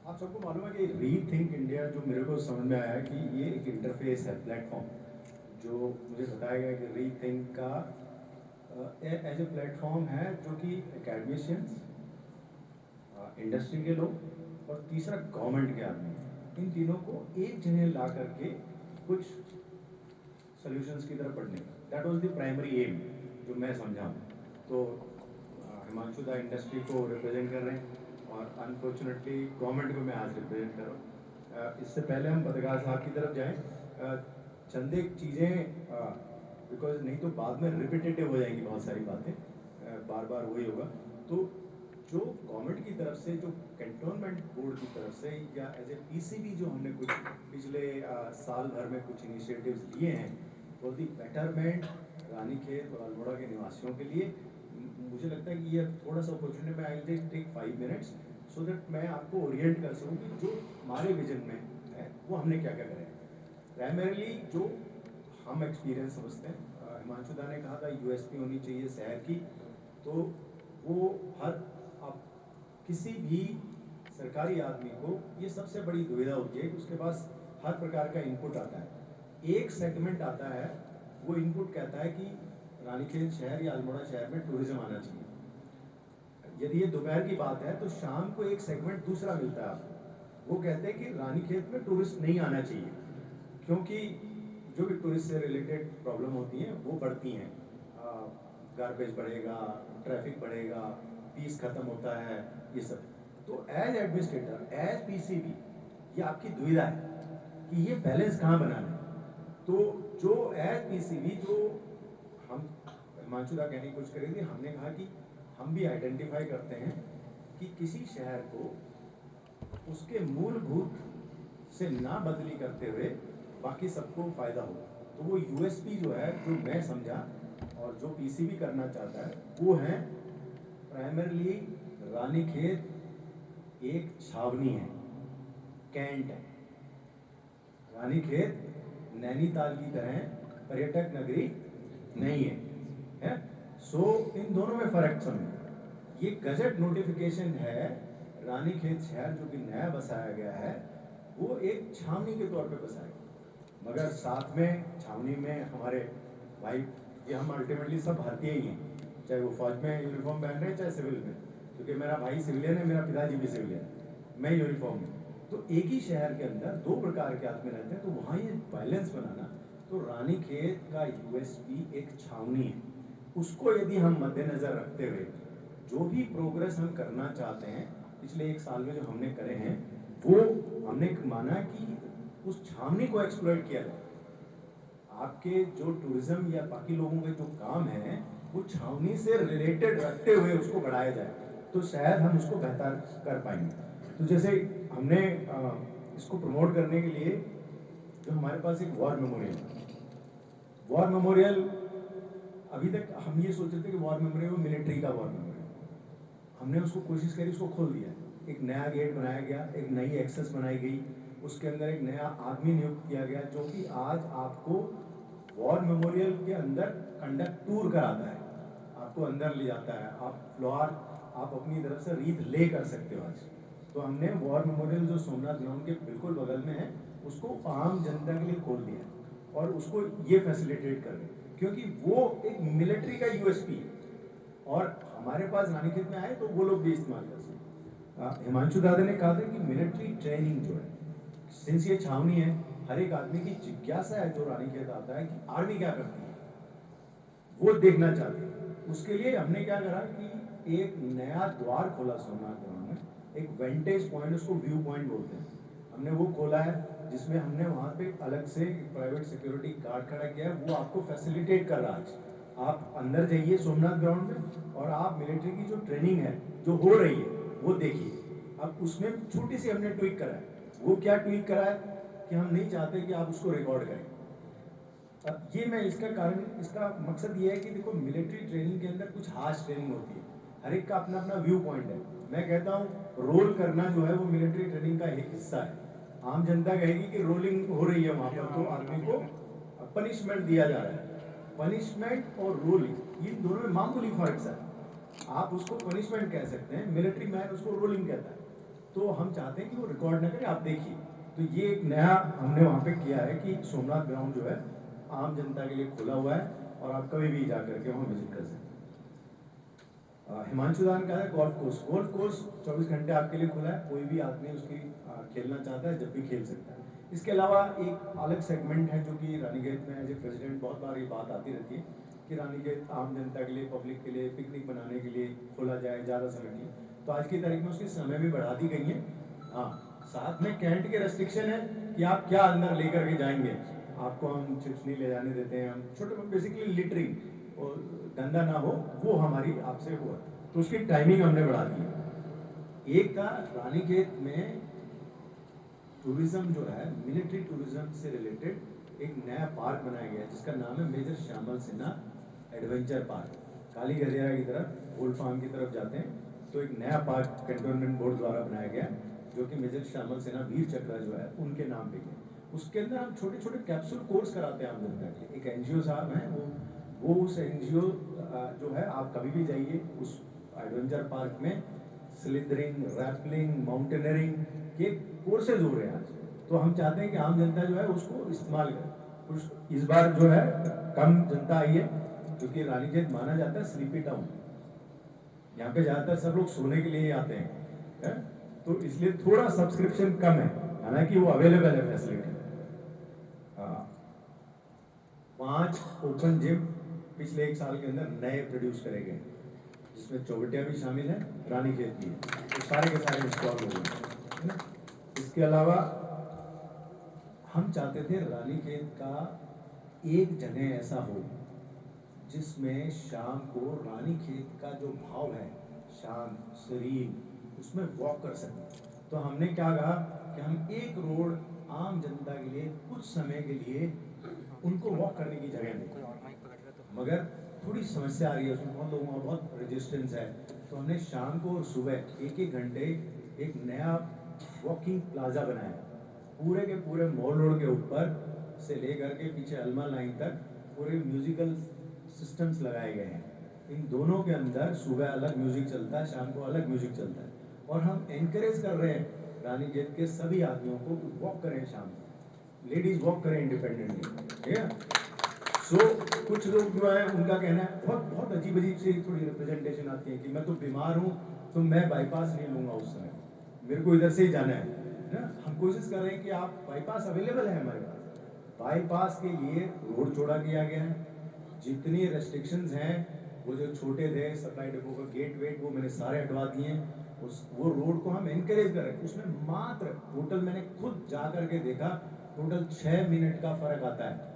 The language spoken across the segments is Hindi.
आप सबको मालूम है कि रीथिंक इंडिया जो मेरे को समझ में आया है कि ये एक इंटरफेस है, प्लेटफॉर्म, जो मुझे बताया गया कि रीथिंक का एज ए प्लेटफॉर्म है जो कि एकेडमिशियंस, इंडस्ट्री के लोग और तीसरा गवर्नमेंट के आदमी, इन तीनों को एक जगह ला करके कुछ सॉल्यूशंस की तरफ बढ़ने का, that was the primary aim जो मैं समझा हूँ। तो हिमांशु दा इंडस्ट्री को रिप्रेजेंट कर रहे हैं और अनफॉर्चुनेटली गवर्नमेंट को मैं आज रिप्रेजेंट कर रहा हूँ। इससे पहले हम बदगार साहब की तरफ जाएं, चंद एक चीज़ें, बिकॉज नहीं तो बाद में रिपीटेटिव हो जाएंगी बहुत सारी बातें, बार बार वही होगा। तो जो गवर्नमेंट की तरफ से, जो कैंटोनमेंट बोर्ड की तरफ से या एज ए पीसीबी जो हमने कुछ पिछले साल भर में कुछ इनिशिएटिव्स लिए हैं फॉर दी बेटरमेंट रानीखेत और अल्मोड़ा के निवासियों के लिए, मुझे लगता है कि ये थोड़ा सा अपॉर्चुनिटी में I just take 5 minutes so that मैं आपको ओरिएंट कर सकूँ कि जो हमारे विजन में है वो हमने क्या क्या करें। प्राइमरीली जो हम एक्सपीरियंस समझते हैं, हिमांशु दा ने कहा था यूएसपी होनी चाहिए शहर की, तो वो हर आप किसी भी सरकारी आदमी को ये सबसे बड़ी दुविधा होती है कि उसके पास हर प्रकार का इनपुट आता है। एक सेगमेंट आता है, वो इनपुट कहता है कि रानीखेत शहर या अल्मोड़ा शहर में टूरिज्म आना चाहिए। यदि ये दोपहर की बात है तो शाम को एक सेगमेंट दूसरा मिलता है आपको, वो कहते हैं कि रानीखेत में टूरिस्ट नहीं आना चाहिए क्योंकि जो भी टूरिस्ट से रिलेटेड प्रॉब्लम होती हैं वो बढ़ती हैं, गार्बेज बढ़ेगा, ट्रैफिक बढ़ेगा, पीस खत्म होता है, ये सब। तो एज एडमिनिस्ट्रेटर, एज पीसीबी, ये आपकी दुविधा है कि ये बैलेंस कहाँ बनाना है। तो जो एज पीसीबी, जो हम हिमांशु दा कहने की कोशिश करेंगे, हमने कहा कि हम भी आइडेंटिफाई करते हैं कि किसी शहर को उसके मूलभूत से ना बदली करते हुए बाकी सबको फायदा होगा। तो वो यूएसपी जो है, जो मैं समझा और जो पीसीबी करना चाहता है, वो है प्राइमरली रानीखेत एक छावनी है, कैंट है। रानीखेत नैनीताल की तरह पर्यटक नगरी नहीं है। सो इन दोनों में फर्क समझो। ये गजट नोटिफिकेशन है, रानीखेत शहर जो कि नया बसाया गया है वो एक छावनी के तौर पे बसाया गया, मगर साथ में छावनी में हमारे भाई, ये हम अल्टीमेटली सब भारतीय ही हैं, चाहे वो फौज में यूनिफॉर्म पहन रहे हैं चाहे सिविल में, क्योंकि मेरा भाई सिविलियन है, मेरा पिताजी भी सिविलियन है, मैं यूनिफॉर्म में। तो एक ही शहर के अंदर दो प्रकार के आदमी रहते हैं, तो वहाँ ये बैलेंस बनाना। तो रानीखेत का यूएसपी एक छावनी है, उसको यदि हम मद्देनजर रखते हुए जो भी प्रोग्रेस हम करना चाहते हैं पिछले एक साल में जो हमने करे हैं, वो हमने माना कि उस छावनी को एक्सप्लॉइट किया जाए। आपके जो टूरिज्म या बाकी लोगों के जो काम है वो छावनी से रिलेटेड रखते हुए उसको बढ़ाया जाए, तो शायद हम उसको बेहतर कर पाएंगे। तो जैसे हमने इसको प्रमोट करने के लिए जो हमारे पास एक वॉर मेमोरियल, अभी तक हम ये सोच रहे थे कि वॉर मेमोरियल मिलिट्री का वॉर मेमोरियल, हमने उसको कोशिश करी, उसको खोल दिया, एक नया गेट बनाया गया, एक नई एक्सेस बनाई गई, उसके अंदर एक नया आदमी नियुक्त किया गया जो कि आज आपको वॉर मेमोरियल के अंदर कंडक्ट टूर कराता है, आपको अंदर ले जाता है, आप फ्लोर, आप अपनी तरफ से रीत ले कर सकते हो आज। तो हमने वॉर मेमोरियल जो सोमनाथ ग्राउंड के बिल्कुल बगल में है उसको आम जनता के लिए खोल दिया और उसको ये फैसिलिटेट कर रहे हैं क्योंकि वो एक मिलिट्री का यूएसपी है और हमारे पास रानीखेत में आए तो वो लोग भी इस्तेमाल कर सकते। हिमांशु दादा ने कहा था कि मिलिट्री ट्रेनिंग जो है, सिंस ये छावनी है, हर एक आदमी की जिज्ञासा है जो रानीखेत आता है कि आर्मी क्या करती है, वो देखना चाहते हैं। उसके लिए हमने क्या करा कि एक नया द्वार खोला सोमनाथ ग्राउंड में, एक वेंटेज पॉइंट, उसको व्यू पॉइंट बोलते हैं, हमने वो खोला है, जिसमें हमने वहाँ पे अलग से प्राइवेट सिक्योरिटी गार्ड खड़ा किया है, वो आपको फैसिलिटेट कर रहा है। आप अंदर जाइए सोमनाथ ग्राउंड में और आप मिलिट्री की जो ट्रेनिंग है जो हो रही है वो देखिए। अब उसमें छोटी सी हमने ट्वीक करा है, वो क्या ट्वीक करा है कि हम नहीं चाहते कि आप उसको रिकॉर्ड करें। अब ये मैं इसका कारण, इसका मकसद ये है कि देखो मिलिट्री ट्रेनिंग के अंदर कुछ हार्श ट्रेनिंग होती है, हर एक का अपना अपना व्यू पॉइंट है। मैं कहता हूँ रोल करना जो है वो मिलिट्री ट्रेनिंग का एक हिस्सा है। आम जनता कहेगी कि रोलिंग हो रही है वहाँ पर, तो आदमी को पनिशमेंट दिया जा रहा है। पनिशमेंट और रोलिंग, ये दोनों में मामूली फर्क है। आप उसको पनिशमेंट कह सकते हैं, मिलिट्री मैन उसको रोलिंग कहता है। तो हम चाहते हैं कि वो रिकॉर्ड ना करें, आप देखिए। तो ये एक नया हमने वहाँ पे किया है कि सोमनाथ ग्राउंड जो है आम जनता के लिए खुला हुआ है और आप कभी भी जा करके वहाँ विजिट कर सकते हैं। हिमांशु दान का है गोल्फ कोर्स। गोल्फ कोर्स 24 घंटे आपके लिए खुला है, कोई भी आदमी उसकी खेलना चाहता है जब भी खेल सकता है। इसके अलावा एक अलग सेगमेंट है जो कि रानीखेत में एज ए प्रेसिडेंट बहुत बार ये बात आती रहती है कि रानीखेत आम जनता के लिए, पब्लिक के लिए पिकनिक बनाने के लिए खोला जाए ज़्यादा समय के लिए। तो आज की तारीख में उसकी समय भी बढ़ा दी गई है। हाँ, साथ में कैंट के रेस्ट्रिक्शन है कि आप क्या अंदर लेकर के जाएंगे। आपको हम चिप्स नहीं ले जाने देते हैं, हम छोटे बेसिकली लिटरिंग और गंदा ना हो वो हमारी आपसे हुआ, तो उसकी टाइमिंग हमने बढ़ा दी है। एक था रानीखेत में टूरिज्म जो है, मिलिट्री टूरिज्म से रिलेटेड एक नया पार्क बनाया गया है जिसका नाम है major Shyamal Sinha adventure park. काली गलियारा की तरफ, ओल्ड फार्म की तरफ जाते हैं तो एक नया पार्क कैंटोनमेंट बोर्ड द्वारा बनाया गया जो कि मेजर श्यामल सिन्हा वीर चक्र जो है उनके नाम पे है। उसके अंदर हम छोटे छोटे कैप्सूल कोर्स कराते हैं आम जनता के। एक एनजीओ साहब हैं, वो उस एनजीओ जो है, आप कभी भी जाइए उस एडवेंचर पार्क में स्लिदरिंग, रैपलिंग, माउंटेनियरिंग के कोर्सेज हो रहे हैं आज। तो हम चाहते हैं कि आम जनता जो है उसको इस्तेमाल करे। इस बार जो है कम जनता आई है क्योंकि रानीखेत माना जाता है स्लीपी टाउन, यहाँ पे ज़्यादातर सब लोग सोने के लिए आते हैं, तो इसलिए थोड़ा सब्सक्रिप्शन कम है, हालांकि वो अवेलेबल है फैसिलिटी। 5 ओपन जिम पिछले 1 साल के अंदर नए प्रोड्यूस करे गए जिसमें चौबटिया भी शामिल है, रानीखेत भी है, तो सारे के सारे इंस्टॉल हो गए है ना। इसके अलावा हम चाहते थे रानीखेत का एक जगह ऐसा हो जिसमें शाम को रानीखेत का जो भाव है, शांत, serene, उसमें वॉक कर सकें। तो हमने क्या कहा कि हम एक रोड आम जनता के लिए कुछ समय के लिए उनको वॉक करने की जगह दें, मगर थोड़ी समस्या आ रही है उसमें, बहुत लोगों का बहुत रेजिस्टेंस है। तो हमने शाम को और सुबह 1-1 घंटे एक नया वॉकिंग प्लाजा बनाया, पूरे के पूरे मॉल रोड के ऊपर से लेकर के पीछे अलमा लाइन तक पूरे म्यूजिकल सिस्टम्स लगाए गए हैं। इन दोनों के अंदर सुबह अलग म्यूजिक चलता है, शाम को अलग म्यूजिक चलता है, और हम एनकरेज कर रहे हैं रानीखेत के सभी आदमियों को वॉक करें, शाम को लेडीज वॉक करें इंडिपेंडेंटली, ठीक है। सो कुछ लोग जो है उनका कहना है, बहुत बहुत अजीब अजीब सी थोड़ी रिप्रेजेंटेशन आती है कि मैं तो बीमार हूँ तो मैं बाईपास नहीं लूँगा उस समय, मेरे को इधर से ही जाना है ना। हम कोशिश कर रहे हैं कि आप बाईपास अवेलेबल है हमारे पास, बाईपास के लिए रोड चौड़ा किया गया है, जितनी रेस्ट्रिक्शंस हैं वो जो छोटे थे सप्लाई डिपो का गेट वेट वो मैंने सारे हटवा दिए। उस वो रोड को हम एनकरेज कर रहे हैं। उसमें मात्र टोटल मैंने खुद जा करके देखा, टोटल 6 मिनट का फर्क आता है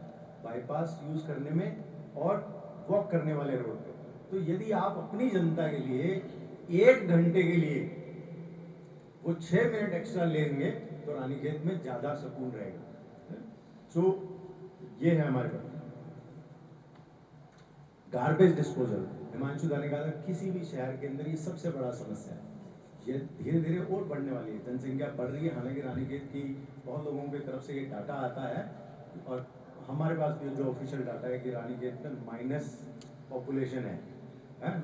बाईपास यूज करने में और वॉक करने वाले रोड पे। तो यदि आप अपनी जनता के लिए 1 घंटे के लिए वो 6 मिनट एक्स्ट्रा लेंगे तो रानीखेत में ज्यादा सुकून रहेगा। सो ये है हमारे पास गार्बेज डिस्पोजल। हिमांशु दा ने कहा था किसी भी शहर के अंदर ये सबसे बड़ा समस्या है, ये धीरे धीरे और बढ़ने वाली है, जनसंख्या बढ़ रही है। हालांकि रानीखेत की बहुत लोगों की तरफ से ये डाटा आता है और हमारे पास भी जो ऑफिशियल डाटा है कि रानीखेत में माइनस पॉपुलेशन है,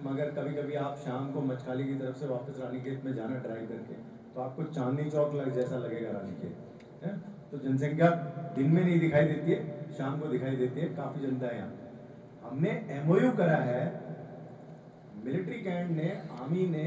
मगर कभी कभी आप शाम को मचकाली की तरफ से वापस रानीखेत में जाना ड्राइव करके तो आपको चांदनी चौक जैसा लगेगा रानीखेत, है। तो जनसंख्या दिन में नहीं दिखाई देती है, शाम को दिखाई देती है, काफ़ी जनता है यहाँ। हमने MOU करा है, मिलिट्री कैंट ने, आर्मी ने